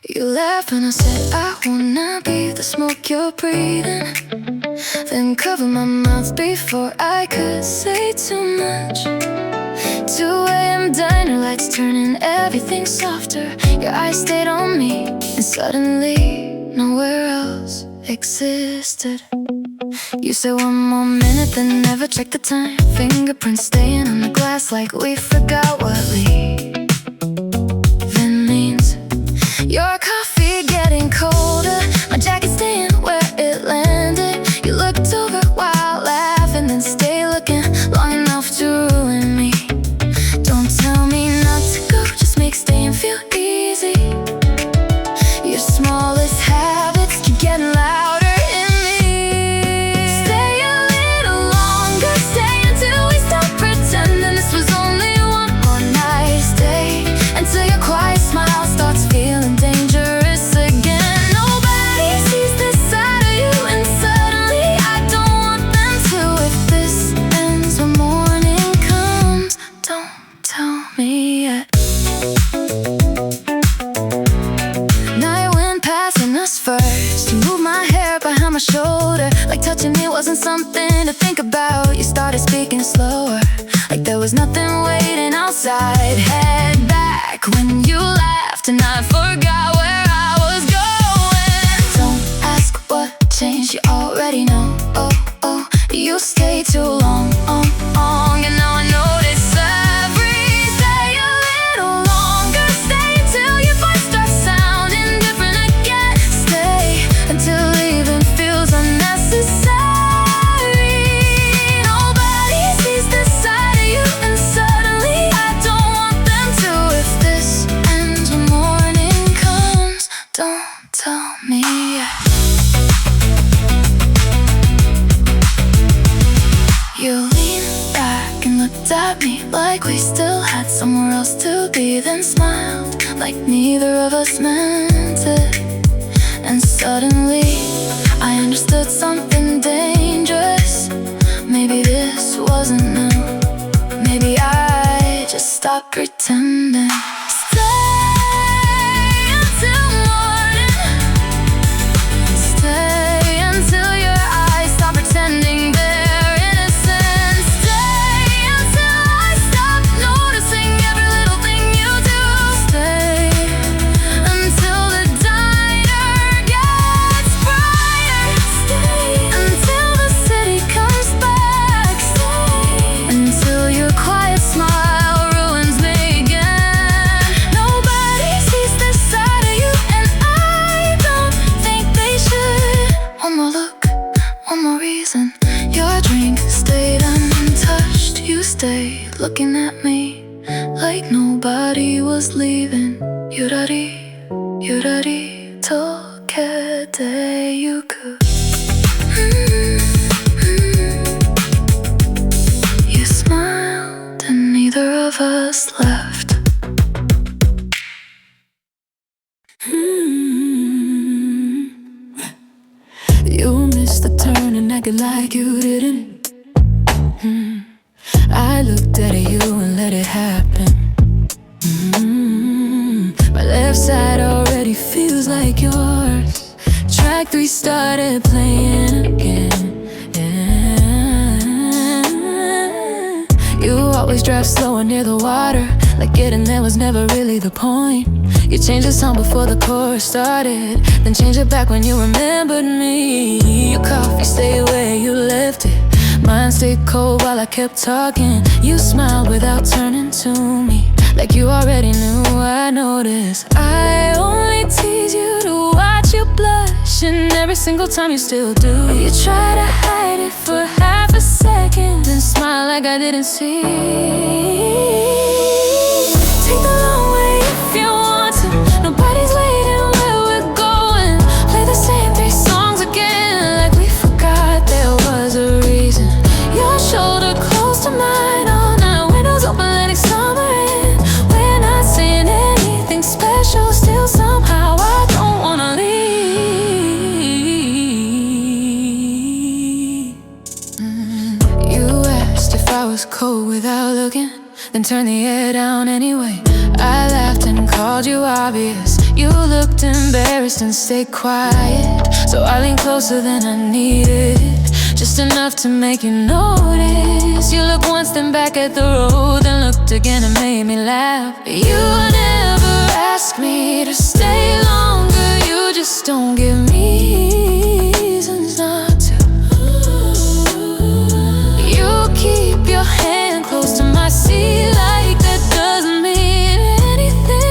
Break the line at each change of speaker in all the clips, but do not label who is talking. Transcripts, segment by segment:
You laughed when I said I wanna be the smoke you're breathing, then cover my mouth before I could say too much. 2 a.m. diner lights turning everything softer. Your eyes stayed on me, and suddenly nowhere else existed. You said one more minute, then never checked the time. Fingerprints staying on the glass like we forgot what leaving means. Your coffee getting colder, my jacket staying where it landed. You looked over while laughing, then stay looking long enough to ruin me. Don't tell me not to go, just make staying feel easy. Your smallest habits keep getting louder in me. Stay a little longer, stay until we stop pretending this was only one more night. Stay until your quiet smile starts feeling dangerous again. Nobody sees this side of you, and suddenly I don't want them to. If this ends when morning comes, don't tell me yet. Night wind passing us first. You moved my hair behind my shoulder, like touching me wasn't something to think about. You started speaking slower, like there was nothing waiting outside. Head back when you laughed, and I forgot where I was going. Don't ask what changed, you already know. Oh, oh, you stayed too long, and now I notice every day a little longer. Stay until your voice starts sounding different again. Stay until leaving feels unnecessary. Nobody sees this side of you, and suddenly I don't want them to. If this ends when morning comes, don't tell me yet. You leaned back and looked at me like we still had somewhere else to be, then smiled like neither of us meant it. And suddenly I understood something dangerous. Maybe this wasn't new. Maybe I just stopped pretending. Stay until morning. Stay until your eyes stop pretending they're innocent. Stay until I stop noticing every little thing you do. Stay until the diner gets brighter. Stay until the city comes back. Stay until your quiet smile ruins me again. Nobody sees this side of you, and I don't think they should. One more look, one more reason. Your drink stayed untouched. You stayed looking at me like nobody was leaving. Yurari, yurari, tokete yuku. You smiled and neither of us left. You missed the turn and acted like you didn't. I looked at you and let it happen. My left side already feels like yours. Track 3 started playing again. You always drive slower near the water, like getting there was never really the point. You changed the song before the chorus started, then changed it back when you remembered me. Your coffee stayed where you left it, mine stayed cold while I kept talking. You smiled without turning to me, like you already knew. I noticed I only tease you to watch you blush, and every single time you still do. You try to hide it for half a second, then smile like I didn't see. Take the long way if you want to. Nobody's waiting where we're going. Play the same 3 songs again, like we forgot there was a reason. Your shoulder close to mine all night, windows open, letting summer in. We're not saying anything special, still somehow I don't wanna leave. You asked if I was cold without looking, then turn the air down anyway. I laughed and called you obvious. You looked embarrassed and stayed quiet, so I leaned closer than I needed, just enough to make you notice. You looked once, then back at the road, then looked again and made me laugh. You never asked me to stay longer, you just don't give me reasons not to. You keep your hand close to my seat like that doesn't mean anything.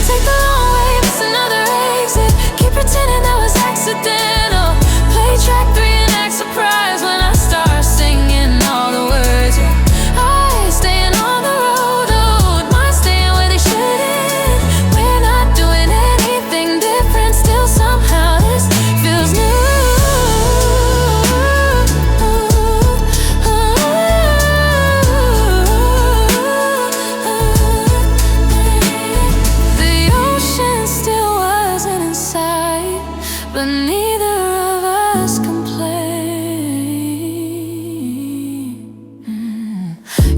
Take the long way, miss another exit, keep pretending that was accidental. Play track 3 and act surprised when I start singing all the words. Your eyes staying on the road, oh, mine staying where they shouldn't. We're not doing anything different, still somehow this feels new. The ocean still wasn't in sight, but neither of us complained.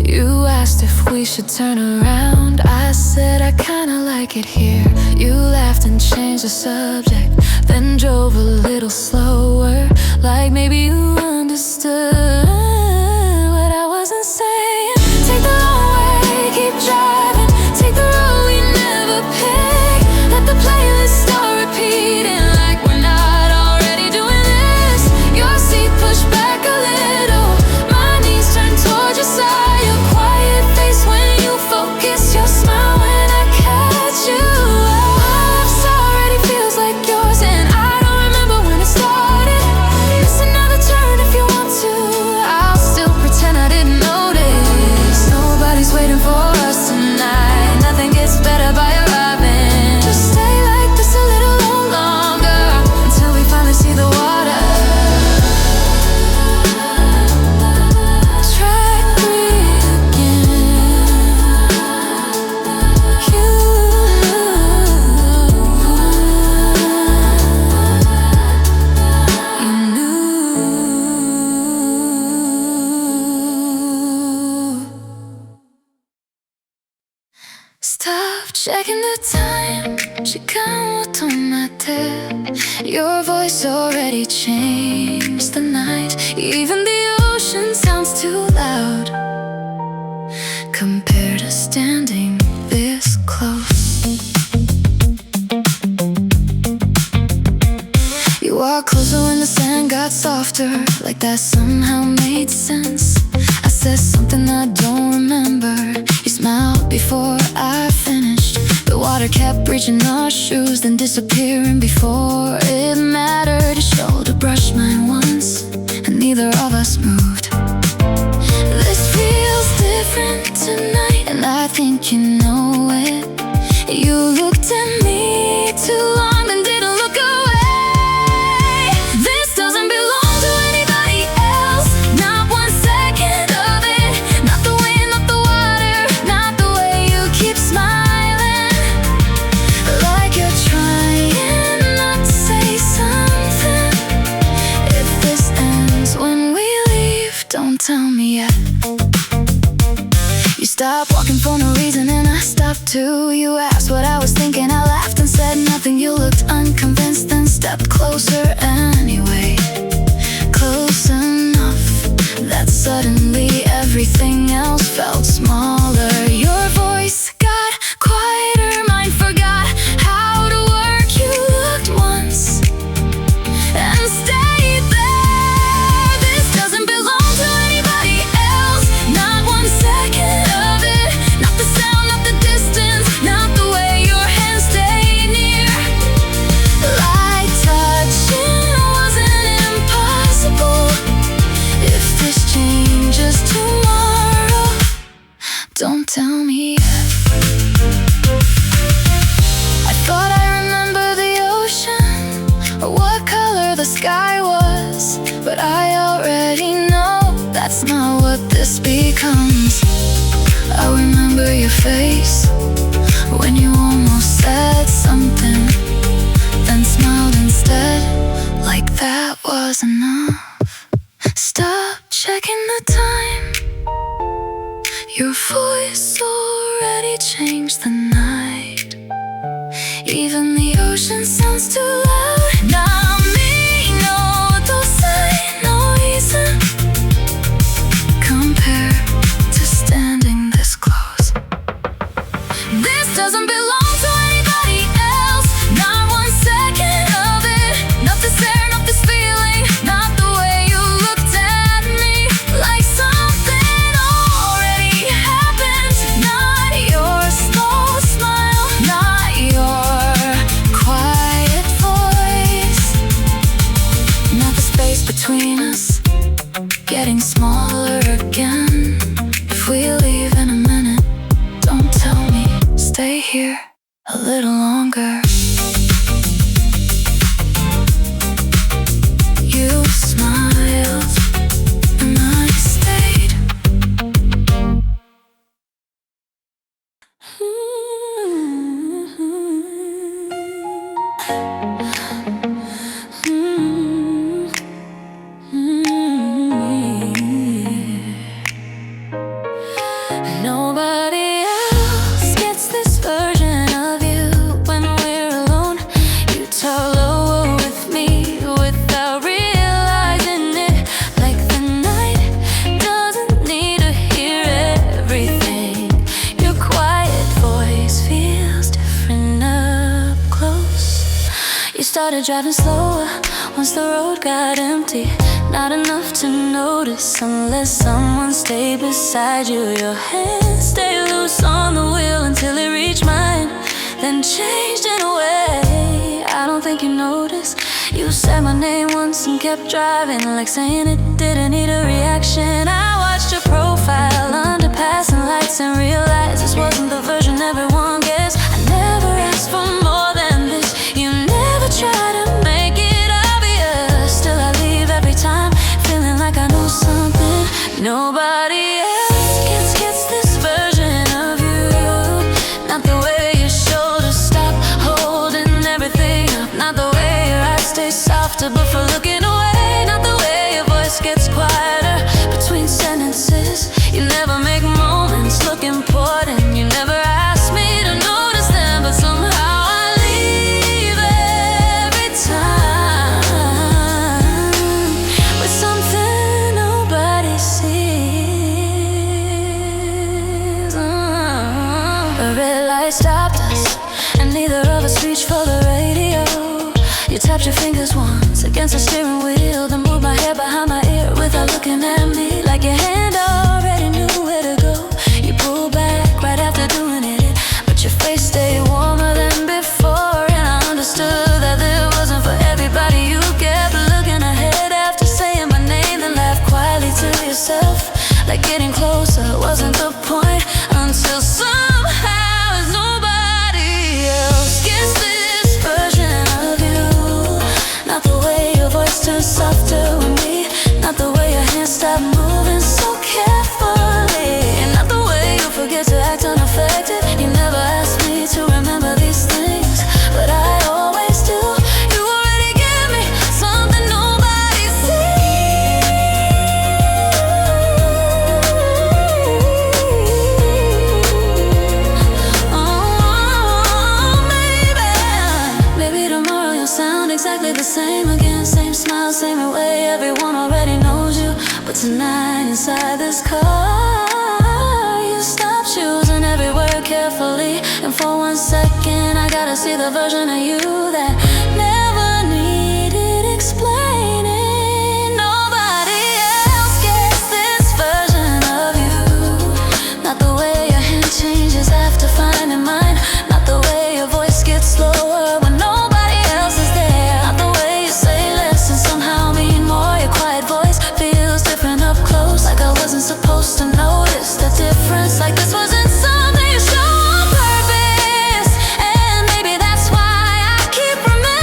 You asked if we should turn around, I said I kinda like it here. You laughed and changed the subject, then drove a little slower, like maybe you understood what I wasn't saying. Take the long way, keep driving, take the road we never picked. Let the playlist start repeating like we're not already doing this. Your seat pushed back a little, my knees turned towards your side. Your quiet face when you focus, your smile when I catch you. My life already feels like yours, and I don't remember when it started. Miss another turn if you want to, I'll still pretend I didn't notice. Nobody's waiting for us tonight, nothing gets better by arriving. Just stay like this a little longer, until we finally see the water. Track 3 again. You knew. Stop checking the time,時間を止めて. Your voice already changed the night. Even the ocean sounds too loud compared to standing this close. You walked closer when the sand got softer, like that somehow made sense. I said something I don't remember, you smiled before I finished. The water kept reaching our shoes, then disappearing before it mattered. Your shoulder brushed mine once, and neither of us moved. This feels different tonight, and I think you know it. You looked at me too long, then didn't look away. This doesn't belong to anybody else, not 1 second of it. Not the wind, not the water, not the way you keep smiling, like you're trying not to say something. If this ends when we leave, don't tell me yet. You stopped walking for no reason and I stopped too. You asked what I was thinking, I laughed and said nothing. You looked unconvinced, then stepped closer anyway. Close enough that suddenly everything else felt smaller. Your voice got quieter, mine forgot how to work. You looked once and stayed there. This doesn't belong to anybody else, not 1 second of it. Not the sound, not the distance, not the way your hands stayed near. Like touching wasn't impossible. If this changes tomorrow, don't tell me yet. I thought I remember the ocean, or what color the sky was, but I already know that's not what this becomes. I remember your face when you almost said something, then smiled instead, like that was enough. Stop checking the time, your voice already slowly change the night. Even the ocean sounds too loud. 波の音さえノイズ compare to standing this close. This doesn't belong to anybody else. Not 1 second of it. Not this air, not this feeling. Not the way you looked at me. Like something already happened. Not your slow smile. Not your quiet voice. Not the space between us getting smaller again. If we leave in a minute, don't tell me. Stay here a little longer. You smiled and I stayed. Nobody else gets this version of you when we're alone. You talk lower with me without realizing it. Like the night doesn't need to hear everything. Your quiet voice feels different up close. You started driving slower once the road got empty. Not enough to notice unless someone stayed beside you. Your hands stay loose on the wheel until it reached mine, then changed in a way I don't think you noticed. You said my name once and kept driving, like saying it didn't need a reaction. I watched your profile under passing lights and realized this wasn't the version everyone gets. I never asked for more than this. You never tried to make it obvious. Still I leave every time feeling like I know something nobody else gets this version of you. Not the way your shoulders stop holding everything up. Not the way your eyes stay softer but for looking away. Not the way your voice gets quieter between sentences. You never make moments look important. You never ask me to notice them, but somehow I leave every time with something nobody sees. A red light stopped us and neither of us reached for the radio. You tapped your fingers once against the steering wheel, then moved my hair behind my ear without looking at me. Like your hand already knew where to go. You pulled back right after doing it, but your face stayed warmer than before. And I understood that it wasn't for everybody. You kept looking ahead after saying my name, then laughed quietly to yourself, like getting closer wasn't the point. Until somehow as nobody else gets this version of you. Not the way your voice turns softer with me. Not the way your hands stop moving so carefully. And not the way you forget to act unaffected. You never asked me to remember these things, but I always do. You already give me something nobody sees. Oh, maybe tomorrow you'll sound exactly the same again. Same smile, same way, everyone already knows you. But tonight inside this car, you stop choosing every word carefully. And for 1 second I gotta see the version of you that never needed explaining. Nobody else gets this version of you. Not the way your hand changes after finding mine. Not the way your voice gets slower when nobody else is there. Not the way you say less and somehow mean more. Your quiet voice feels different up close, like I wasn't supposed to notice the difference. Like this wasn't something you show on purpose. And maybe that's why I keep remembering.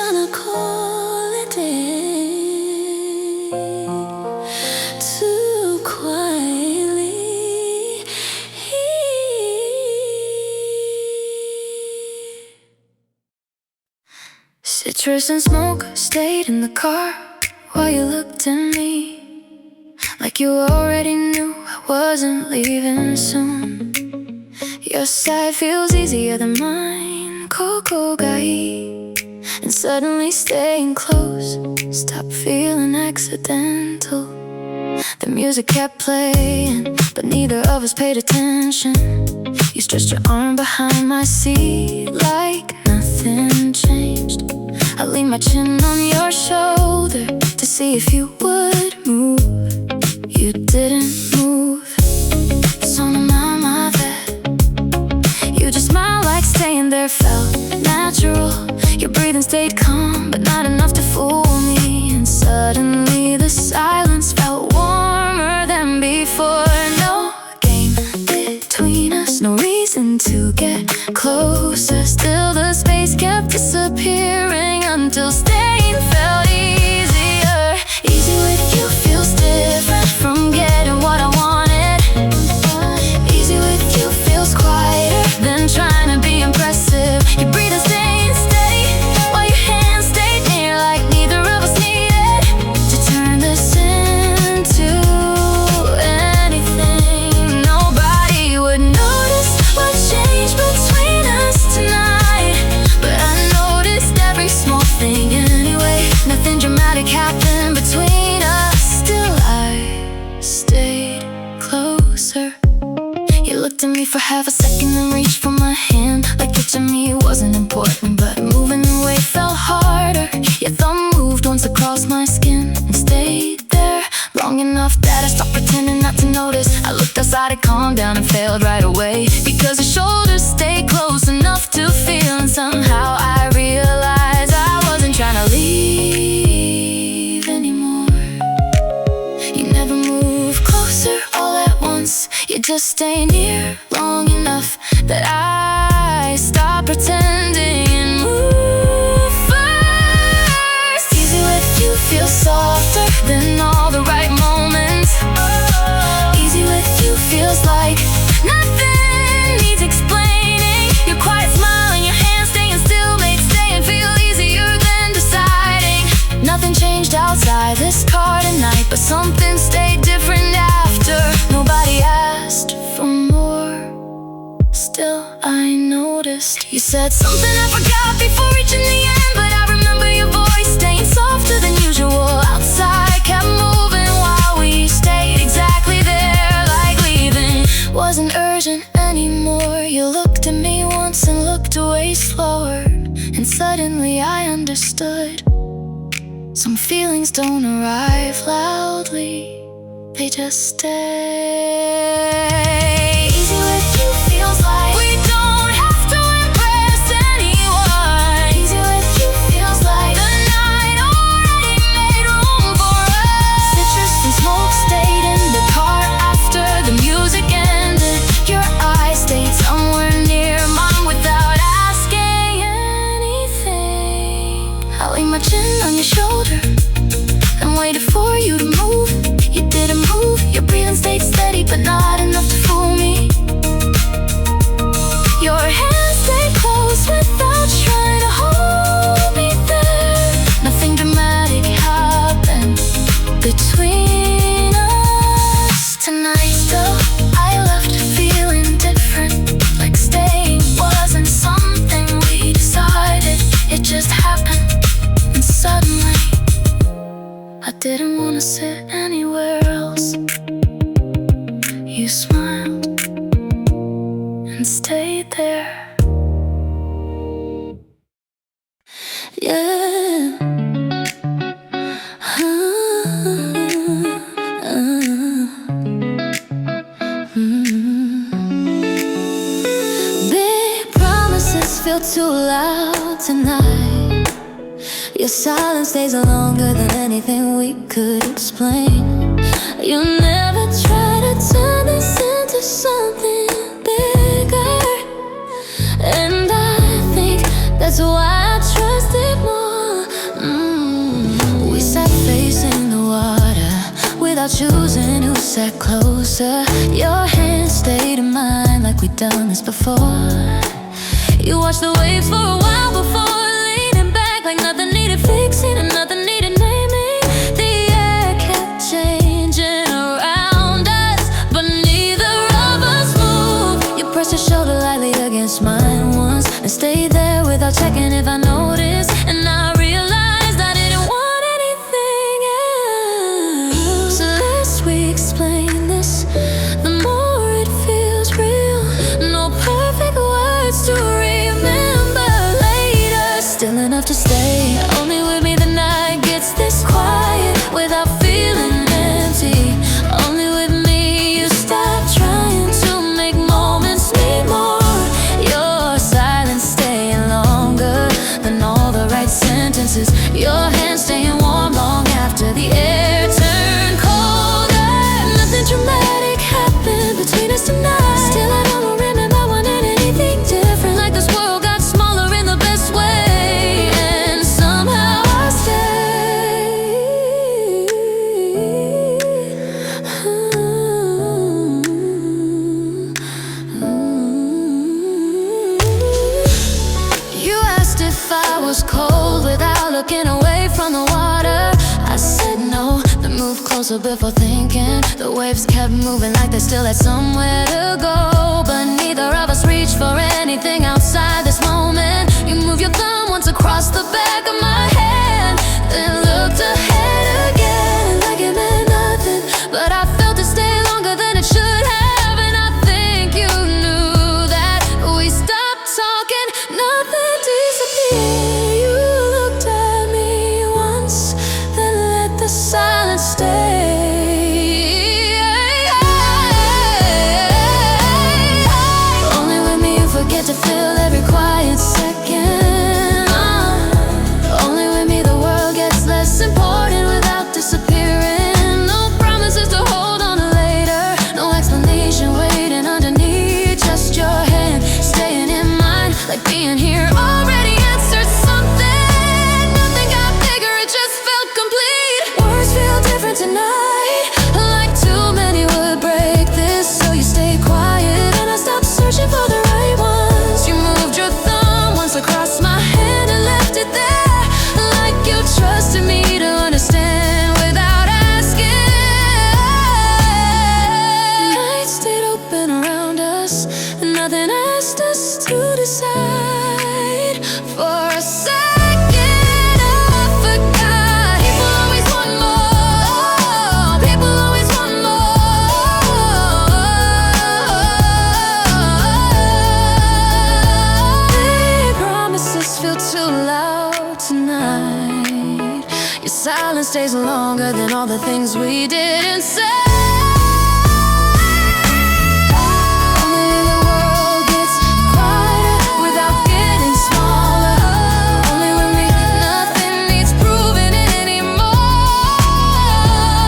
gonna call it day too quietly. Citrus and smoke stayed in the car while you looked at me like you already knew I wasn't leaving soon. Your side feels easier than mine, Coco gai. And suddenly staying close stopped feeling accidental. The music kept playing, but neither of us paid attention. You stretched your arm behind my seat like nothing changed. I leaned my chin on your shoulder to see if you would move. You didn't move. So my you just smiled like staying there felt natural. Your breathing stayed calm, but not enough to fool me. And suddenly the silence felt warmer than before. No game between us, no reason to get closer. Still the space kept disappearing until staying felt easier. Easy with you feels different from getting what I wanted. Easy with you feels quieter than trying to be impressive. Your breathing staying steady while your hands stayed near, like neither of us needed to turn this into anything. Nobody would notice what changed between us tonight, but I noticed every small thing anyway. Nothing dramatic happened between us. Still I stayed closer. You looked at me for half a second and reached for my hand, like touching me wasn't important, but moving away felt harder. Your thumb moved once across my skin and stayed there long enough that I stopped pretending not to notice. I looked outside, it calmed down and failed right away, because your shoulders stayed close enough to feel. And somehow I realized I wasn't trying to leave anymore. You never move closer all at once. You just stay near long enough that I stop pretending and move first. Easy with you feels softer than all the right moments. Easy with you feels like nothing needs explaining. Your quiet smile and your hands staying still made staying feel easier than deciding. Nothing changed outside this car tonight, but something stayed different after. Nobody asked for more. Still I noticed you said something I forgot before reaching the end, but I remember your voice staying softer than usual. Outside kept moving while we stayed exactly there, like leaving wasn't urgent anymore. You looked at me once and looked away slower, and suddenly I understood. Some feelings don't arrive loudly, they just stay. Easy with you feels like we don't have to impress anyone. Easy with you feels like the night already made room for us. Citrus and smoke stayed in the car after the music ended. Your eyes stayed somewhere near mine without asking anything. I laid my chin on your shoulder and waited for you to move. You didn't move, your breathing stayed steady, but not enough to fool me. Your hands stayed close without trying to hold me there. Nothing dramatic happened between us tonight. Still, I left feeling different, like staying wasn't something we decided. It just happened, and suddenly I didn't want to sit anywhere else. You smiled and stayed there. Yeah. Big promises feel too loud tonight. Your silence stays longer than anything we could explain. You never try to turn this into something bigger, and I think that's why I trust it more. sat closer. Your hand stayed in mine like we'd done this before. You watched the waves for a while before leaning back, like nothing needed fixing and nothing needed naming. The air kept changing around us, but neither of us moved. You pressed your shoulder lightly against mine once and stayed there without checking if I noticed. And I realized I didn't want anything else. So less we explain this, the more it feels real. No perfect words to remember later. Still enough to stay only with me the night gets this quiet without feeling empty. Only with me you stop trying to make moments mean more. Your silence staying longer than all the right sentences. Your hands staying warm long after the air turned colder. Nothing dramatic happened between us tonight. Still I don't remember wanting anything different. Like this world got smaller in the best way, and somehow I stayed. You asked if I was cold without looking away from the water. I said no, then moved closer before thinking. The waves kept moving like they still had somewhere to go, but neither of us reached for anything outside this moment. You moved your thumb once across the back of my hand, then looked ahead again like it meant nothing. But I felt it stay longer than it should have, and I think you knew that. We stopped talking, nothing disappeared. You looked at me once, then let the silence stay. Only with me you forget to fill every quiet second. Only with me the world gets less important without disappearing. No promises to hold on to later, no explanation waiting underneath. Just your hand staying in mine, like being here already answered something. Nothing got bigger, it just felt complete. Words feel different tonight, like too many would break this. So you stayed quiet and I stopped searching for the right ones. You moved your thumb once across my hand and left it there, like you trusted me to understand without asking. Night stayed open around us, and nothing asked us to decide. For a second I forgot. People always want more. People always want more. Big promises feel too loud tonight. Your silence stays longer than all the things we didn't say. Only the world gets quieter without getting smaller. Only with me, nothing needs proving it anymore.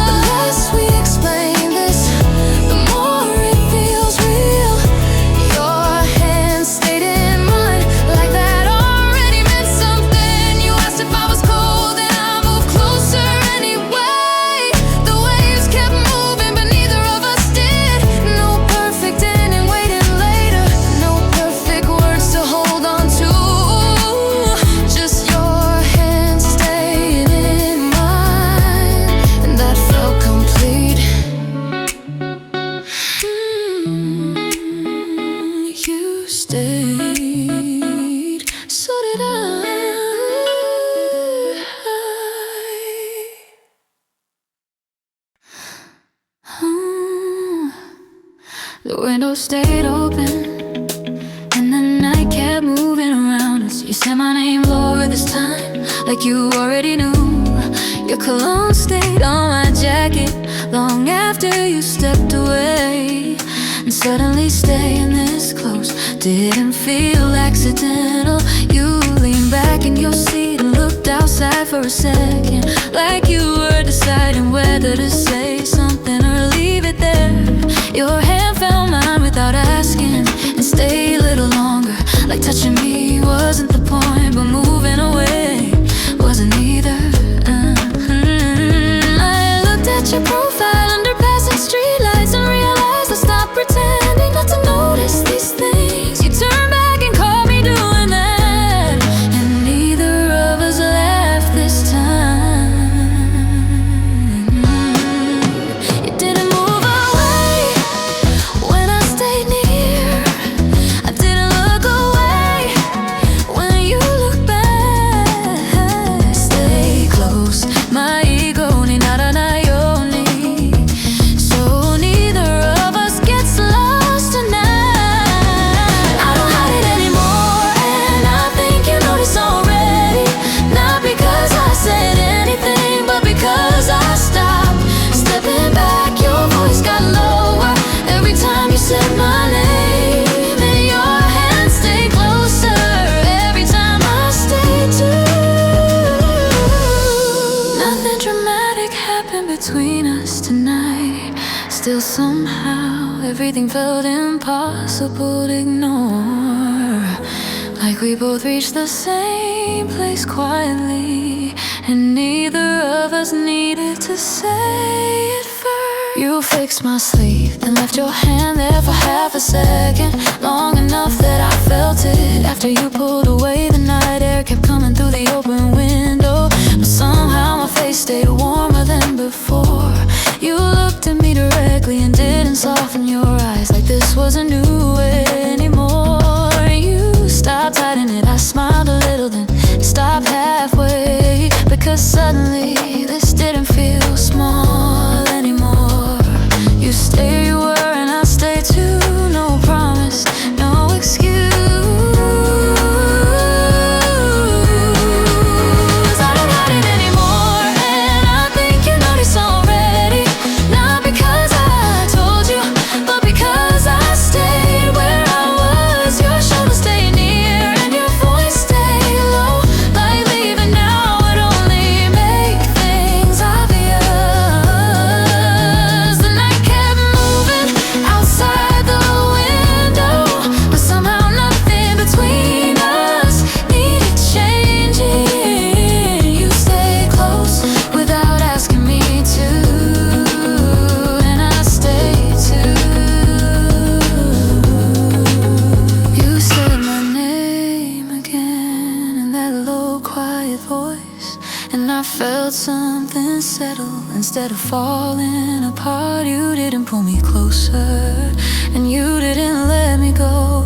The less we explain this, the more it feels real. Your hand stayed in mine, like that already meant something. You asked if I was cold, and I moved closer anyway. The waves kept moving, but neither of us did. No perfect ending waiting later, no perfect words to hold on to. Just your hand staying in mine, and that felt complete. You stayed, so did I. The window stayed open, and the night kept moving around us. You said my name lower this time, like you already knew. Your cologne stayed on my jacket long after you stepped away. And suddenly staying this close didn't feel accidental. You leaned back in your seat and looked outside for a second, like you were deciding whether to say something or leave it there. Your hand found mine without asking and stayed a little longer, like touching me wasn't the point, but moving away wasn't either. I looked at your profile under passing street between us tonight. Still somehow everything felt impossible to ignore. Like we both reached the same place quietly, and neither of us needed to say it first. You fixed my sleeve, then left your hand there for half a second, long enough that I felt it. After you pulled away, the night air kept coming through the open window, but somehow my face stayed warmer than before. You looked at me directly and didn't soften your eyes like this wasn't new anymore. You stopped hiding it, I smiled a little, then stopped halfway, because suddenly this didn't feel small anymore. You stay where you were and I stay too. No promise, no excuse. I don't hide it anymore, and I think you noticed already. Not because I told you, but because I stayed where I was. Your shoulders stay near and your voice stay low. Like leaving now would only make things obvious. The night kept moving outside the window, but somehow nothing between us needed changing. You stayed close without asking me to, and I stayed too. You said my name again in that low, quiet voice, and I felt something settle. Instead of falling apart, you didn't pull me closer, and you didn't let me go.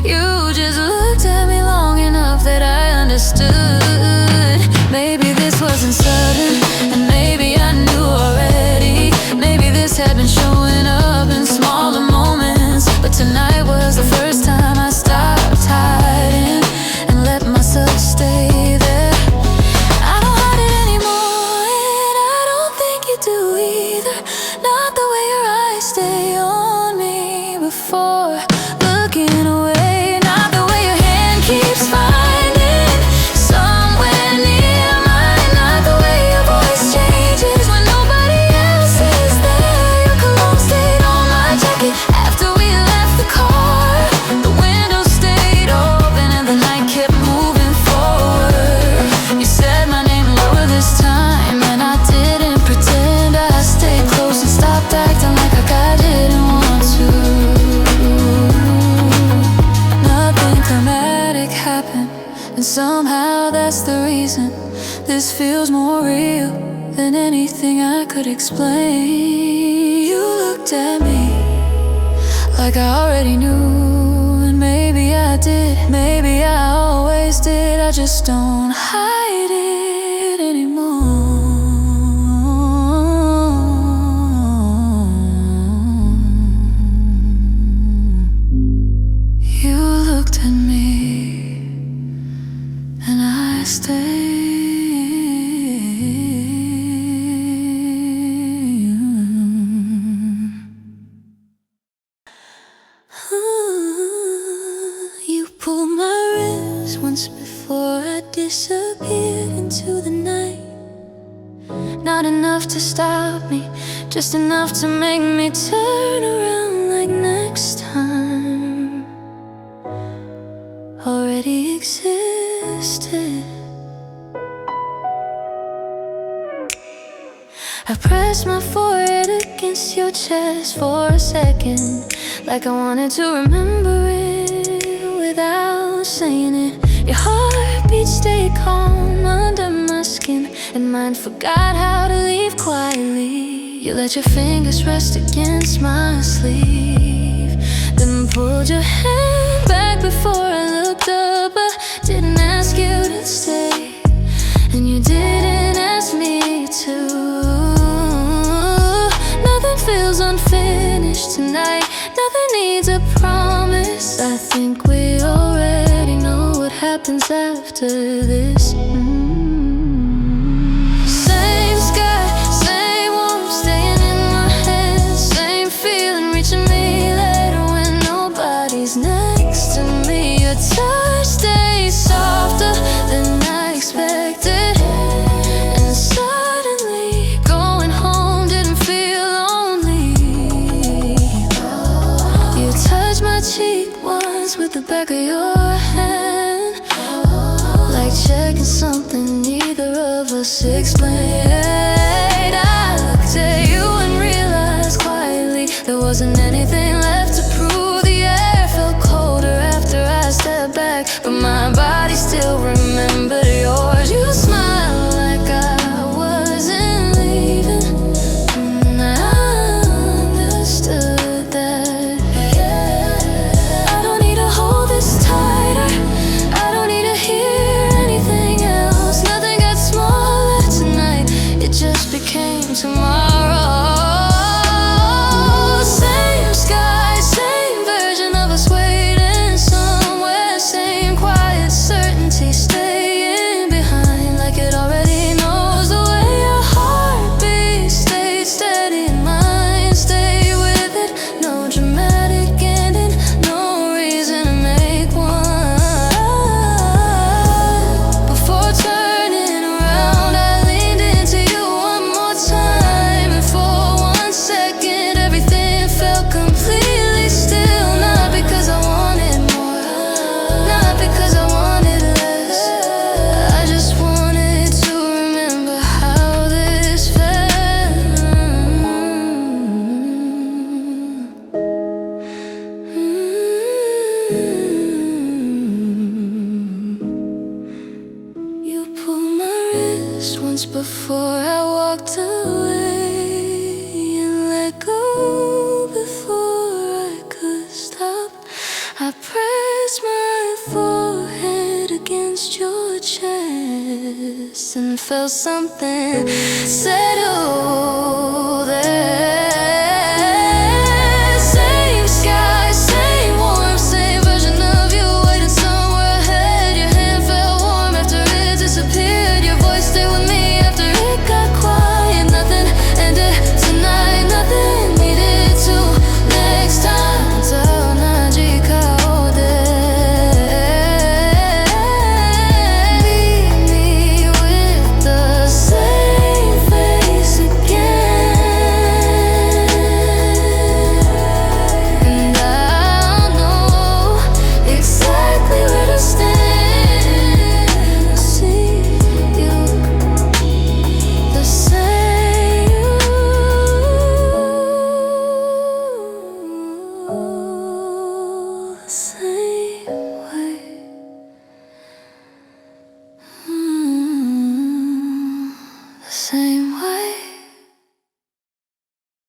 You just looked at me long enough that I understood. Maybe this wasn't sudden, and maybe I knew already. Maybe this had been showing up in smaller moments, but tonight was the first time I stopped hiding and let myself stay there. I don't hide it anymore, and I don't think you do either. Not the way your eyes stay on me before looking away. Not the way your hand keeps finding somewhere near mine. Not the way your voice changes when nobody else is there. Your cologne stayed on my jacket after we left the car. The window stayed open and the night kept moving forward. You said my name lower this time, and I didn't pretend. I stayed close and stopped acting like I didn't want to. Nothing dramatic happened, and somehow that's the reason this feels more real than anything I could explain. You looked at me like I already knew, and maybe I did, maybe I always did. I just don't hide it anymore. You looked at me and I stayed. You pulled my wrist once before I disappeared into the night. Not enough to stop me, just enough to make me turn around like next time already existed. I pressed my forehead against your chest for a second, like I wanted to remember it without saying it. Your heartbeat stayed calm under my skin, and mine forgot how to leave quietly. You let your fingers rest against my sleeve, then pulled your hand back before I looked up. I didn't ask you to stay, and you didn't ask me to. Nothing feels unfinished tonight, nothing needs a promise. I think we already know what happens after this. Same sky, same warmth staying in my head, same feeling reaching me later when nobody's next to me. Your touch stays softer than I expected, and suddenly going home back of your hand, like checking something neither of us explained. I looked at you and realized quietly there wasn't anything left to prove. The air felt colder after I stepped back, but my body still remembered yours. You smiled like I wasn't leaving, and I understood that. I don't need to hold this tighter, I don't need to hear anything else. Nothing got smaller tonight, it just became tomorrow. Same sky, same version of us waiting somewhere. Same quiet certainty staying behind, like it already knows the way your heart beats. Stay steady in mine, stay with it. No dramatic ending, no reason to make one. Before turning around, I leaned into you one more time, and for 1 second everything felt completely still. Not because I wanted more, not because I wanted less, I just wanted to remember how this felt. You pulled my wrist once before I walked away, and let go before I could stop. I pressed my forehead against your chest and felt something settle there. Same sky, same warmth, same version of you waiting somewhere ahead. Your hand felt warm after it disappeared. Your voice stayed with me after it got quiet. Nothing ended tonight, nothing needed to. Next time, leave me with the same face again, and I'll know exactly where to stand. See you the same, the same way. The same way.